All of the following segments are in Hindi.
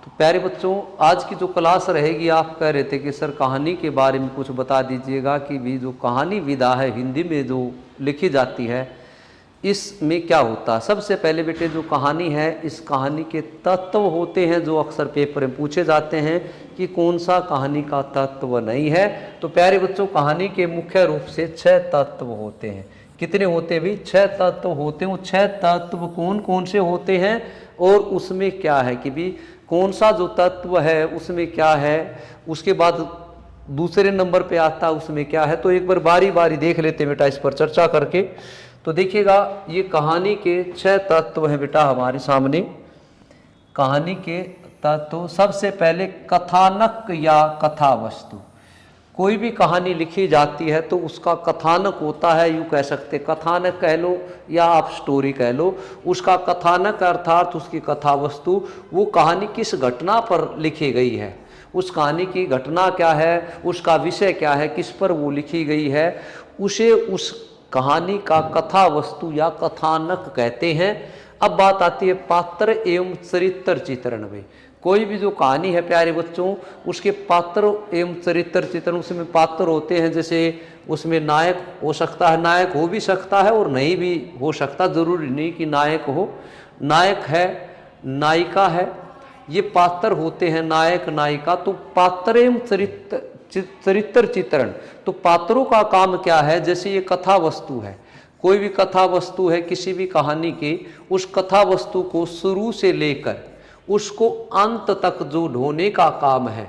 तो प्यारे बच्चों, आज की जो क्लास रहेगी, आप कह रहे थे कि सर कहानी के बारे में कुछ बता दीजिएगा कि भी जो कहानी विधा है हिंदी में जो लिखी जाती है इसमें क्या होता है। सबसे पहले बेटे जो कहानी है, इस कहानी के तत्व होते हैं जो अक्सर पेपर में पूछे जाते हैं कि कौन सा कहानी का तत्व नहीं है। तो प्यारे बच्चों, कहानी के मुख्य रूप से 6 तत्व होते हैं। कितने होते हैं भी? 6 तत्व होते हैं। वो 6 तत्व कौन कौन से होते हैं और उसमें क्या है कि भी कौन सा जो तत्व है उसमें क्या है, उसके बाद दूसरे नंबर पे आता है उसमें क्या है। तो एक बार बारी बारी देख लेते हैं बेटा, इस पर चर्चा करके। तो देखिएगा, ये कहानी के 6 तत्व हैं बेटा हमारे सामने। कहानी के तत्व, सबसे पहले कथानक या कथा वस्तु। कोई भी कहानी लिखी जाती है तो उसका कथानक होता है, यूँ कह सकते कथानक कह लो या आप स्टोरी कह लो। उसका कथानक अर्थात उसकी कथा वस्तु, वो कहानी किस घटना पर लिखी गई है, उस कहानी की घटना क्या है, उसका विषय क्या है, किस पर वो लिखी गई है, उसे उस कहानी का कथा वस्तु या कथानक कहते हैं। अब बात आती है पात्र एवं चरित्र चित्रण में। कोई भी जो कहानी है प्यारे बच्चों, उसके पात्र एवं चरित्र चित्रण, उसमें पात्र होते हैं। जैसे उसमें नायक हो सकता है, नायक हो भी सकता है और नहीं भी हो सकता, जरूरी नहीं कि नायक हो। नायक है, नायिका है, ये पात्र होते हैं, नायक नायिका। तो पात्र एवं चरित्र चित्रण, तो पात्रों का काम क्या है? जैसे ये कथा वस्तु है, कोई भी कथा वस्तु है किसी भी कहानी के, उस कथा वस्तु को शुरू से लेकर उसको अंत तक जो ढोने का काम है,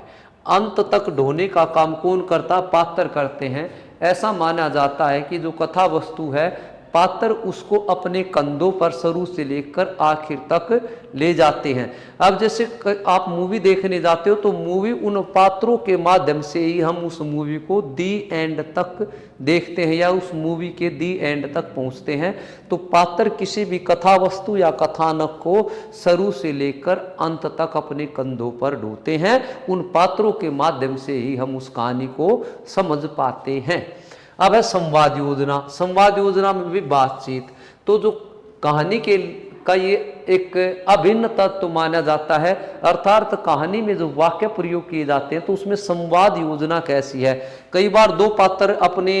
अंत तक ढोने का काम कौन करता? पात्र करते हैं। ऐसा माना जाता है कि जो कथा वस्तु है, पात्र उसको अपने कंधों पर शुरू से लेकर आखिर तक ले जाते हैं। अब जैसे आप मूवी देखने जाते हो तो मूवी उन पात्रों के माध्यम से ही हम उस मूवी को दी एंड तक देखते हैं या उस मूवी के दी एंड तक पहुंचते हैं। तो पात्र किसी भी कथा वस्तु या कथानक को शुरू से लेकर अंत तक अपने कंधों पर ढोते हैं। उन पात्रों के माध्यम से ही हम उस कहानी को समझ पाते हैं। अब है संवाद योजना। संवाद योजना में भी बातचीत। तो जो कहानी के का ये एक अभिन्न तत्व माना जाता है, अर्थात कहानी में जो वाक्य प्रयोग किए जाते हैं तो उसमें संवाद योजना कैसी है। कई बार दो पात्र अपने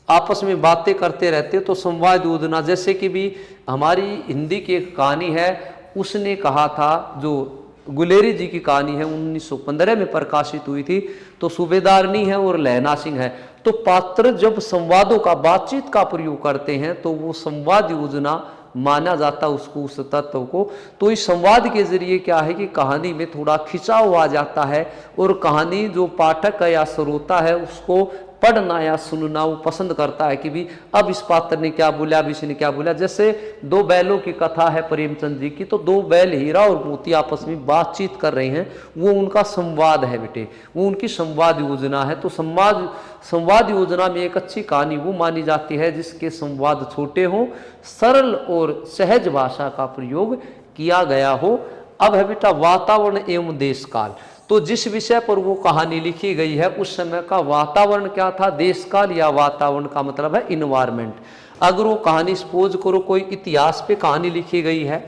आपस में बातें करते रहते हैं तो संवाद योजना, जैसे कि भी हमारी हिंदी की एक कहानी है, उसने कहा था, जो गुलेरी जी की कहानी है 1915 में प्रकाशित हुई थी, तो सूबेदारनी है और लहना सिंह है। तो पात्र जब संवादों का, बातचीत का प्रयोग करते हैं तो वो संवाद योजना माना जाता उसको, उस तत्व को। तो इस संवाद के जरिए क्या है कि कहानी में थोड़ा खिंचाव आ जाता है और कहानी जो पाठक है या श्रोता है उसको पढ़ना या सुनना वो पसंद करता है कि भी अब इस पात्र ने क्या बोला, अब इसने क्या बोला। जैसे 2 बैलों की कथा है प्रेमचंद जी की, तो 2 बैल हीरा और मोती आपस में बातचीत कर रहे हैं, वो उनका संवाद है बेटे, वो उनकी संवाद योजना है। तो संवाद योजना में एक अच्छी कहानी वो मानी जाती है जिसके संवाद छोटे हों, सरल और सहज भाषा का प्रयोग किया गया हो। अब है बेटा वातावरण एवं देश काल। तो जिस विषय पर वो कहानी लिखी गई है उस समय का वातावरण क्या था, देश काल, या वातावरण का मतलब है इन्वायरमेंट। अगर वो कहानी सपोज करो कोई इतिहास पे कहानी लिखी गई है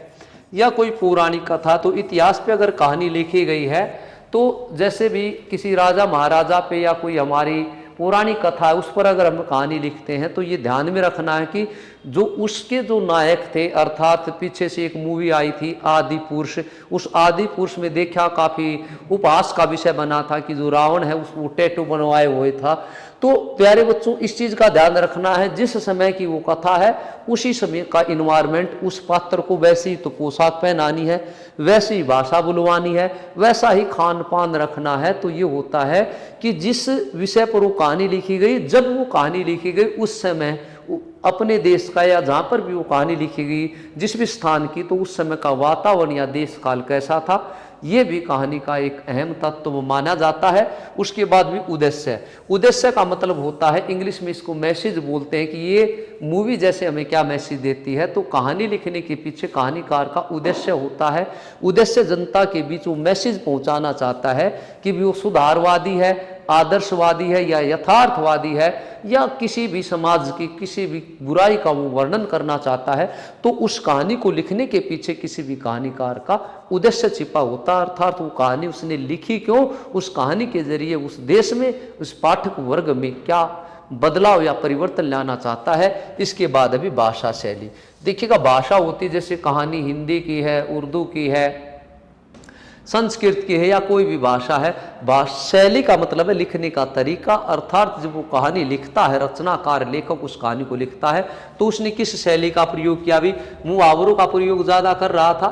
या कोई पौराणिक कथा, तो इतिहास पे अगर कहानी लिखी गई है तो जैसे भी किसी राजा महाराजा पे या कोई हमारी पौराणिक कथा है उस पर अगर हम कहानी लिखते हैं तो ये ध्यान में रखना है कि जो उसके जो नायक थे, अर्थात पीछे से एक मूवी आई थी आदि पुरुष, उस आदि पुरुष में देखा काफ़ी उपहास का विषय बना था कि जो रावण है उसको टैटू बनवाए हुए था। तो प्यारे बच्चों, इस चीज़ का ध्यान रखना है, जिस समय की वो कथा है उसी समय का इन्वायरमेंट, उस पात्र को वैसी तो पोशाक पहनानी है, वैसी भाषा बुलवानी है, वैसा ही खान पान रखना है। तो ये होता है कि जिस विषय पर वो कहानी लिखी गई, जब वो कहानी लिखी गई उस समय अपने देश का या जहाँ पर भी वो कहानी लिखी गई, जिस भी स्थान की, तो उस समय का वातावरण या देश काल कैसा था, ये भी कहानी का एक अहम तत्व माना जाता है। उसके बाद भी उद्देश्य। उद्देश्य का मतलब होता है, इंग्लिश में इसको मैसेज बोलते हैं, कि ये मूवी जैसे हमें क्या मैसेज देती है। तो कहानी लिखने के पीछे कहानीकार का उद्देश्य होता है। उद्देश्य जनता के बीच वो मैसेज पहुंचाना चाहता है कि भी वो सुधारवादी है, आदर्शवादी है या यथार्थवादी है या किसी भी समाज की किसी भी बुराई का वो वर्णन करना चाहता है, तो उस कहानी को लिखने के पीछे किसी भी कहानीकार का उद्देश्य छिपा होता है। अर्थात वो कहानी उसने लिखी क्यों, उस कहानी के जरिए उस देश में उस पाठक वर्ग में क्या बदलाव या परिवर्तन लाना चाहता है। इसके बाद अभी भाषा शैली देखिएगा। भाषा होती है जैसे कहानी हिंदी की है, उर्दू की है, संस्कृत की है या कोई भी भाषा है। शैली का मतलब है लिखने का तरीका, अर्थात जब वो कहानी लिखता है, रचनाकार लेखक उस कहानी को लिखता है तो उसने किस शैली का प्रयोग किया। भी मुहावरों का प्रयोग ज़्यादा कर रहा था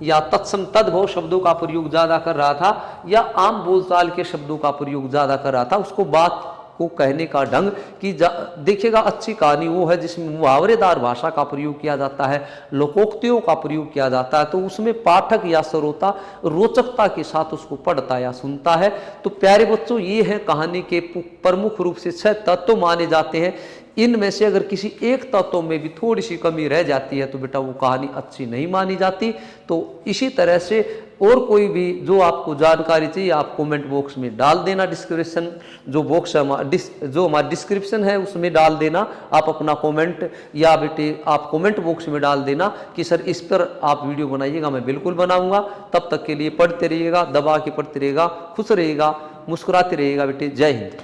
या तत्सम तद्भव शब्दों का प्रयोग ज़्यादा कर रहा था या आम बोलचाल के शब्दों का प्रयोग ज़्यादा कर रहा था। उसको बात को कहने का ढंग कि देखिएगा, अच्छी कहानी वो है जिसमें मुहावरेदार भाषा का प्रयोग किया जाता है, लोकोक्तियों का प्रयोग किया जाता है, तो उसमें पाठक या श्रोता रोचकता के साथ उसको पढ़ता या सुनता है। तो प्यारे बच्चों, ये है कहानी के प्रमुख रूप से 6 तत्व माने जाते हैं। इनमें से अगर किसी एक तत्व में भी थोड़ी सी कमी रह जाती है तो बेटा वो कहानी अच्छी नहीं मानी जाती। तो इसी तरह से और कोई भी जो आपको जानकारी चाहिए आप कमेंट बॉक्स में डाल देना, डिस्क्रिप्शन जो बॉक्स है जो हमारा डिस्क्रिप्शन है उसमें डाल देना आप अपना कमेंट, या बेटे आप कमेंट बॉक्स में डाल देना कि सर इस पर आप वीडियो बनाइएगा, मैं बिल्कुल बनाऊंगा। तब तक के लिए पढ़ते रहिएगा, दबा के पढ़ते रहिएगा, खुश रहिएगा, मुस्कुराते रहिएगा बेटे। जय हिंद।